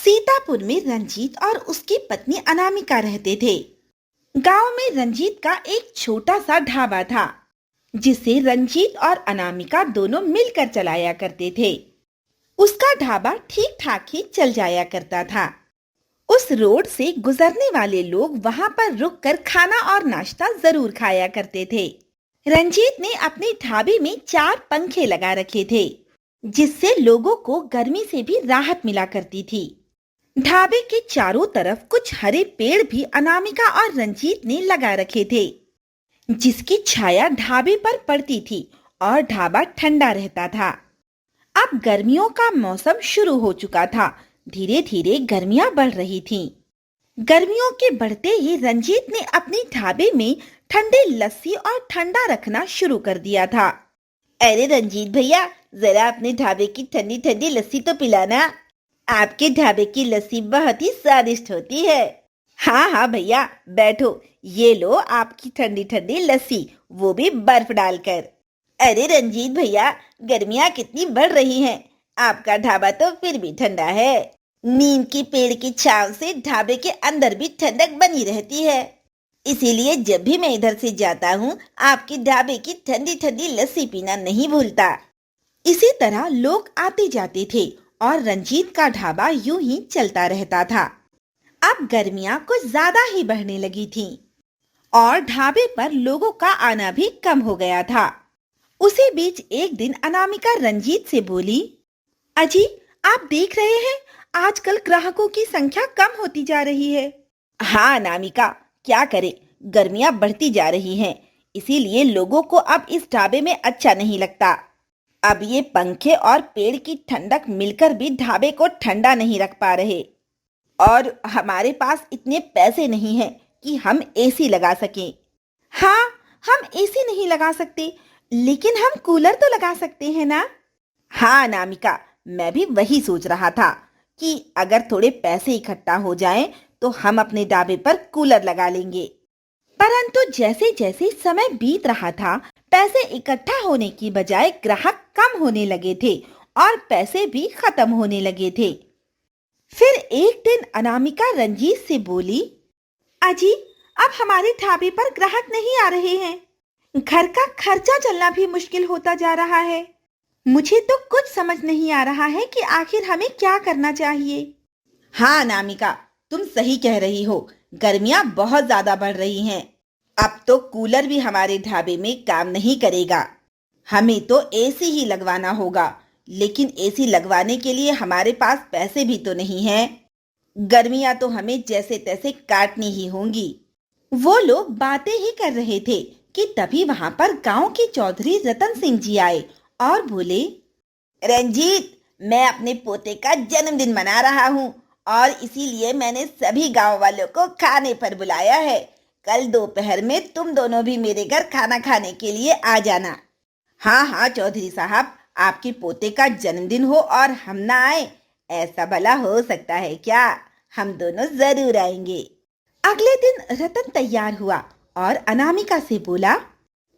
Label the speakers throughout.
Speaker 1: सीतापुर में रंजीत और उसकी पत्नी अनामिका रहते थे। गांव में रंजीत का एक छोटा सा ढाबा था, जिसे रंजीत और अनामिका दोनों मिलकर चलाया करते थे। उसका ढाबा ठीक ठाक ही चल जाया करता था। उस रोड से गुजरने वाले लोग वहां पर रुककर खाना और नाश्ता जरूर खाया करते थे। रंजीत ने अपने ढाबे में 4 पंखे लगा रखे थे, जिससे लोगों को गर्मी से भी राहत मिला करती थी। ढाबे के चारों तरफ कुछ हरे पेड़ भी अनामिका और रंजीत ने लगा रखे थे, जिसकी छाया ढाबे पर पड़ती थी और ढाबा ठंडा रहता था। अब गर्मियों का मौसम शुरू हो चुका था। धीरे धीरे गर्मियां बढ़ रही थीं। गर्मियों के बढ़ते ही रंजीत ने अपने ढाबे में ठंडी लस्सी और ठंडा रखना शुरू कर दिया था। अरे रंजीत भैया, जरा अपने ढाबे की ठंडी ठंडी लस्सी तो पिलाना। आपके ढाबे की लस्सी बहुत ही स्वादिष्ट होती है। हाँ हाँ भैया, बैठो, ये लो आपकी ठंडी ठंडी लस्सी, वो भी बर्फ डालकर। अरे रंजीत भैया, गर्मियाँ कितनी बढ़ रही हैं, आपका ढाबा तो फिर भी ठंडा है। नीम की पेड़ की छांव से ढाबे के अंदर भी ठंडक बनी रहती है। इसीलिए जब भी मैं इधर से जाता हूँ, आपके ढाबे की ठंडी ठंडी लस्सी पीना नहीं भूलता। इसी तरह लोग आते जाते थे और रंजीत का ढाबा यूं ही चलता रहता था। अब गर्मियां कुछ ज्यादा ही बढ़ने लगी थीं और ढाबे पर लोगों का आना भी कम हो गया था। उसी बीच एक दिन अनामिका रंजीत से बोली, अजी, आप देख रहे हैं, आजकल ग्राहकों की संख्या कम होती जा रही है। हाँ अनामिका, क्या करे, गर्मियां बढ़ती जा रही हैं, इसीलिए लोगों को अब इस ढाबे में अच्छा नहीं लगता। अब ये पंखे और पेड़ की ठंडक मिलकर भी ढाबे को ठंडा नहीं रख पा रहे, और हमारे पास इतने पैसे नहीं हैं कि हम एसी लगा सकें। हाँ, हम एसी नहीं लगा सकते, लेकिन हम कूलर तो लगा सकते हैं ना। हाँ अनामिका, मैं भी वही सोच रहा था कि अगर थोड़े पैसे इकट्ठा हो जाएं तो हम अपने ढाबे पर कूलर लगा लेंगे। परंतु जैसे जैसे समय बीत रहा था, पैसे इकट्ठा होने की बजाय ग्राहक कम होने लगे थे और पैसे भी खत्म होने लगे थे। फिर एक दिन अनामिका रंजीत से बोली, अजी, अब हमारे ढाबे पर ग्राहक नहीं आ रहे हैं। घर का खर्चा चलना भी मुश्किल होता जा रहा है। मुझे तो कुछ समझ नहीं आ रहा है कि आखिर हमें क्या करना चाहिए। हाँ अनामिका, तुम सही कह रही हो, गर्मियां बहुत ज्यादा बढ़ रही हैं। अब तो कूलर भी हमारे ढाबे में काम नहीं करेगा। हमें तो एसी ही लगवाना होगा, लेकिन एसी लगवाने के लिए हमारे पास पैसे भी तो नहीं हैं। गर्मियां तो हमें जैसे तैसे काटनी ही होंगी। वो लोग बातें ही कर रहे थे कि तभी वहां पर गांव के चौधरी रतन सिंह जी आए और बोले, रंजीत, मैं अपने पोते का जन्मदिन मना रहा हूँ और इसीलिए मैंने सभी गांव वालों को खाने पर बुलाया है। कल दोपहर में तुम दोनों भी मेरे घर खाना खाने के लिए आ जाना। हाँ हाँ चौधरी साहब, आपके पोते का जन्मदिन हो और हम ना आए, ऐसा भला हो सकता है क्या? हम दोनों जरूर आएंगे। अगले दिन रतन तैयार हुआ और अनामिका से बोला,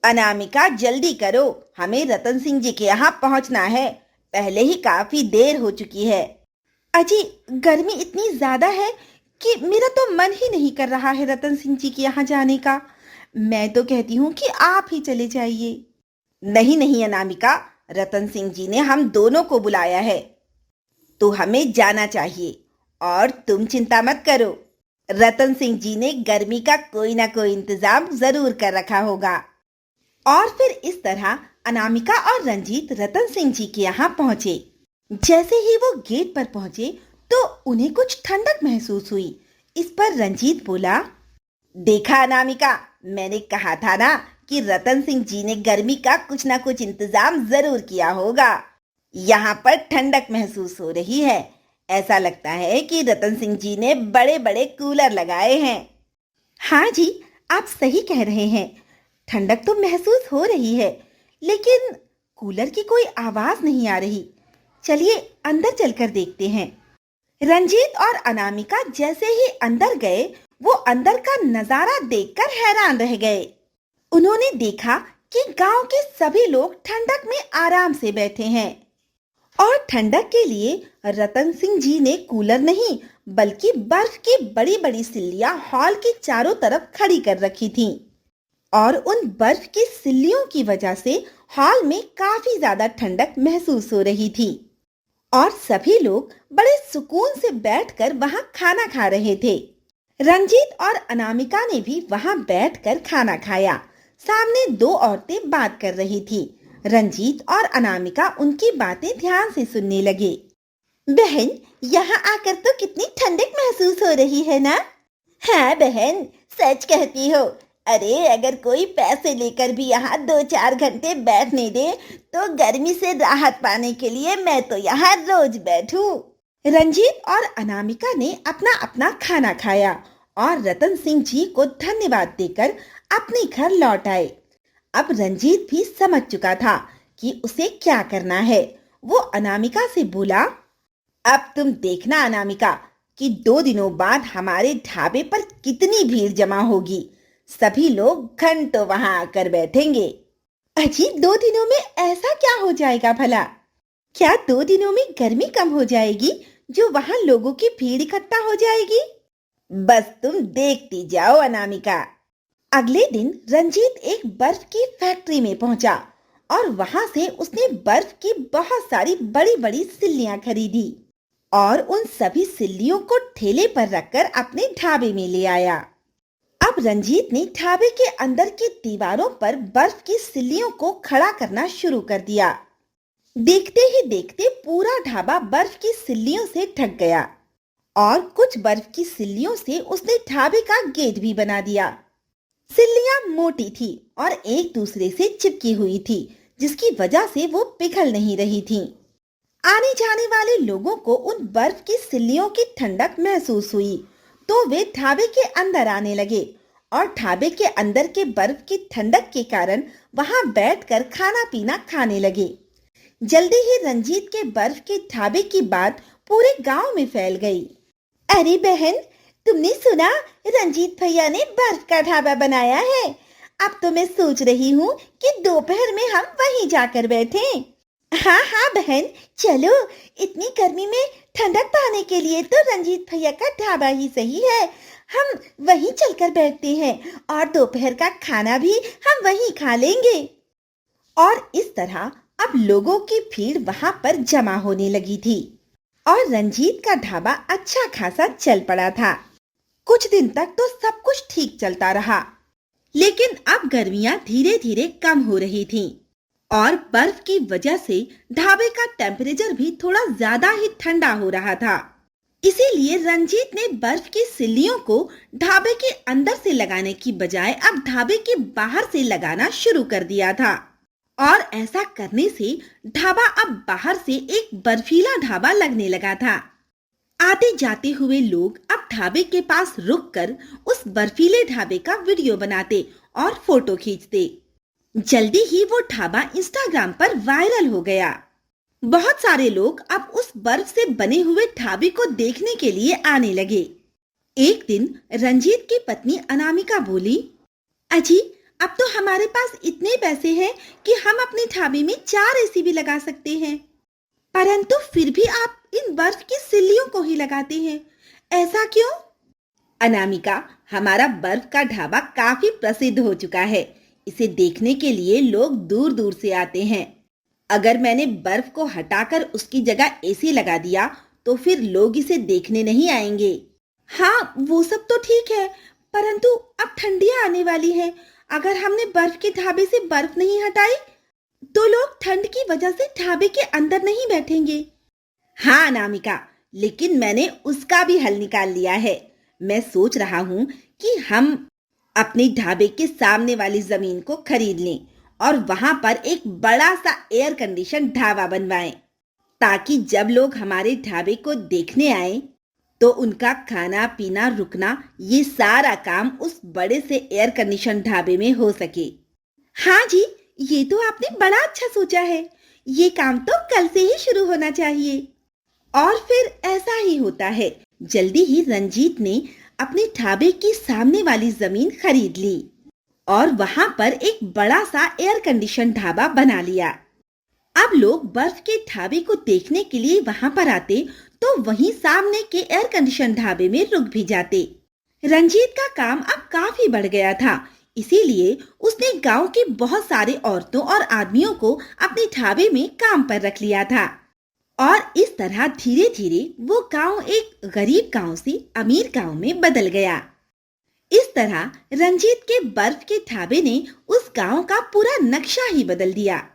Speaker 1: अनामिका जल्दी करो, हमें रतन सिंह जी के यहाँ पहुँचना है, पहले ही काफी देर हो चुकी है। अजी, गर्मी इतनी ज्यादा है कि मेरा तो मन ही नहीं कर रहा है रतन सिंह जी के यहाँ जाने का। मैं तो कहती हूँ कि आप ही चले जाइए। नहीं नहीं अनामिका, रतन सिंह जी ने हम दोनों को बुलाया है, तो हमें जाना चाहिए। और तुम चिंता मत करो, रतन सिंह जी ने गर्मी का कोई ना कोई इंतजाम जरूर कर रखा होगा। और फिर इस तरह अनामिका और रंजीत रतन सिंह जी के यहाँ पहुंचे। जैसे ही वो गेट पर पहुंचे तो उन्हें कुछ ठंडक महसूस हुई। इस पर रंजीत बोला, देखा अनामिका, मैंने कहा था ना कि रतन सिंह जी ने गर्मी का कुछ ना कुछ इंतजाम जरूर किया होगा। यहाँ पर ठंडक महसूस हो रही है, ऐसा लगता है कि रतन सिंह जी ने बड़े बड़े कूलर लगाए हैं। हाँ जी, आप सही कह रहे हैं, ठंडक तो महसूस हो रही है, लेकिन कूलर की कोई आवाज नहीं आ रही। चलिए अंदर चलकर देखते हैं। रंजीत और अनामिका जैसे ही अंदर गए, वो अंदर का नजारा देखकर हैरान रह गए। उन्होंने देखा कि गांव के सभी लोग ठंडक में आराम से बैठे हैं और ठंडक के लिए रतन सिंह जी ने कूलर नहीं बल्कि बर्फ की बड़ी बड़ी सिल्लियां हॉल के चारों तरफ खड़ी कर रखी थीं। और उन बर्फ की सिल्लियों की वजह से हॉल में काफी ज्यादा ठंडक महसूस हो रही थी और सभी लोग बड़े सुकून से बैठकर वहां खाना खा रहे थे। रंजीत और अनामिका ने भी वहां बैठकर खाना खाया। सामने दो औरतें बात कर रही थी। रंजीत और अनामिका उनकी बातें ध्यान से सुनने लगे। बहन, यहाँ आकर तो कितनी ठंडक महसूस हो रही है ना? हाँ बहन, सच कहती हो। अरे अगर कोई पैसे लेकर भी यहाँ 2-4 घंटे बैठने दे तो गर्मी से राहत पाने के लिए मैं तो यहाँ रोज बैठूं। रंजीत और अनामिका ने अपना अपना खाना खाया और रतन सिंह जी को धन्यवाद देकर अपने घर लौट आए। अब रंजीत भी समझ चुका था कि उसे क्या करना है। वो अनामिका से बोला, अब तुम देखना अनामिका कि 2 दिनों बाद हमारे ढाबे पर कितनी भीड़ जमा होगी। सभी लोग घंटों वहां आकर बैठेंगे। अजी, 2 दिनों में ऐसा क्या हो जाएगा भला? क्या 2 दिनों में गर्मी कम हो जाएगी जो वहां लोगों की भीड़ इकट्ठा हो जाएगी? बस तुम देखती जाओ अनामिका। अगले दिन रंजीत एक बर्फ की फैक्ट्री में पहुंचा और वहां से उसने बर्फ की बहुत सारी बड़ी बड़ी सिल्लियां खरीदी और उन सभी सिल्लियों को ठेले पर रखकर अपने ढाबे में ले आया। अब रंजीत ने ढाबे के अंदर की दीवारों पर बर्फ की सिल्लियों को खड़ा करना शुरू कर दिया। देखते ही देखते पूरा ढाबा बर्फ की सिल्लियों से ढक गया और कुछ बर्फ की सिल्लियों से उसने ढाबे का गेट भी बना दिया। सिल्लियां मोटी थी और एक दूसरे से चिपकी हुई थी, जिसकी वजह से वो पिघल नहीं रही थीं। आने जाने वाले लोगों को उन बर्फ की सिल्लियों की ठंडक महसूस हुई तो वे ढाबे के अंदर आने लगे और ढाबे के अंदर के बर्फ की ठंडक के कारण वहां बैठकर खाना पीना खाने लगे। जल्दी ही रंजीत के बर्फ के ढाबे की बात पूरे गांव में फैल गई। अरे बहन, तुमने सुना? रंजीत भैया ने बर्फ का ढाबा बनाया है। अब तो मैं सोच रही हूँ कि दोपहर में हम वहीं जाकर बैठें। हाँ हाँ बहन, चलो। इतनी गर्मी में ठंडक पाने के लिए तो रंजीत भैया का ढाबा ही सही है। हम वहीं चलकर बैठते हैं और दोपहर का खाना भी हम वहीं खा लेंगे। और इस तरह अब लोगों की भीड़ वहां पर जमा होने लगी थी और रंजीत का ढाबा अच्छा खासा चल पड़ा था। कुछ दिन तक तो सब कुछ ठीक चलता रहा, लेकिन अब गर्मियां धीरे धीरे कम हो रही थीं और बर्फ की वजह से ढाबे का टेम्परेचर भी थोड़ा ज्यादा ही ठंडा हो रहा था। इसीलिए रंजीत ने बर्फ की सिल्लियों को ढाबे के अंदर से लगाने की बजाय अब ढाबे के बाहर से लगाना शुरू कर दिया था और ऐसा करने से ढाबा अब बाहर से एक बर्फीला ढाबा लगने लगा था। आते जाते हुए लोग अब ढाबे के पास रुककर उस बर्फीले ढाबे का वीडियो बनाते और फोटो खींचते। जल्दी ही वो ढाबा इंस्टाग्राम पर वायरल हो गया। बहुत सारे लोग अब उस बर्फ से बने हुए ढाबे को देखने के लिए आने लगे। एक दिन रंजीत की पत्नी अनामिका बोली, अजी, अब तो हमारे पास इतने पैसे हैं कि हम अपने ढाबे में 4 एसी भी लगा सकते हैं, परंतु फिर भी आप इन बर्फ की सिल्लियों को ही लगाते हैं, ऐसा क्यों? अनामिका, हमारा बर्फ का ढाबा काफी प्रसिद्ध हो चुका है। इसे देखने के लिए लोग दूर दूर से आते हैं। अगर मैंने बर्फ को हटाकर उसकी जगह एसी लगा दिया तो फिर लोग इसे देखने नहीं आएंगे। हाँ, वो सब तो ठीक है, परंतु अब ठंडियां आने वाली हैं। अगर हमने बर्फ के ढाबे से बर्फ नहीं हटाई तो लोग ठंड की वजह से ढाबे के अंदर नहीं बैठेंगे। हाँ अनामिका, लेकिन मैंने उसका भी हल निकाल लिया है। मैं सोच रहा हूँ कि हम अपने ढाबे के सामने वाली जमीन को खरीद लें और वहां पर एक बड़ा सा एयर कंडीशन ढाबा बनवाएं, ताकि जब लोग हमारे ढाबे को देखने आए तो उनका खाना पीना रुकना ये सारा काम उस बड़े से एयर कंडीशन ढाबे में हो सके। हाँ जी, ये तो आपने बड़ा अच्छा सोचा है। ये काम तो कल से ही शुरू होना चाहिए। और फिर ऐसा ही होता है। जल्दी ही रंजीत ने अपने ढाबे की सामने वाली जमीन खरीद ली और वहां पर एक बड़ा सा एयर कंडीशन ढाबा बना लिया। अब लोग बर्फ के ढाबे को देखने के लिए वहां पर आते तो वहीं सामने के एयर कंडीशन ढाबे में रुक भी जाते। रंजीत का काम अब काफी बढ़ गया था, इसीलिए उसने गांव की बहुत सारी औरतों और आदमियों को अपने ढाबे में काम पर रख लिया था। और इस तरह धीरे धीरे वो गांव एक गरीब गांव से अमीर गांव में बदल गया। इस तरह रंजीत के बर्फ के ढाबे ने उस गांव का पूरा नक्शा ही बदल दिया।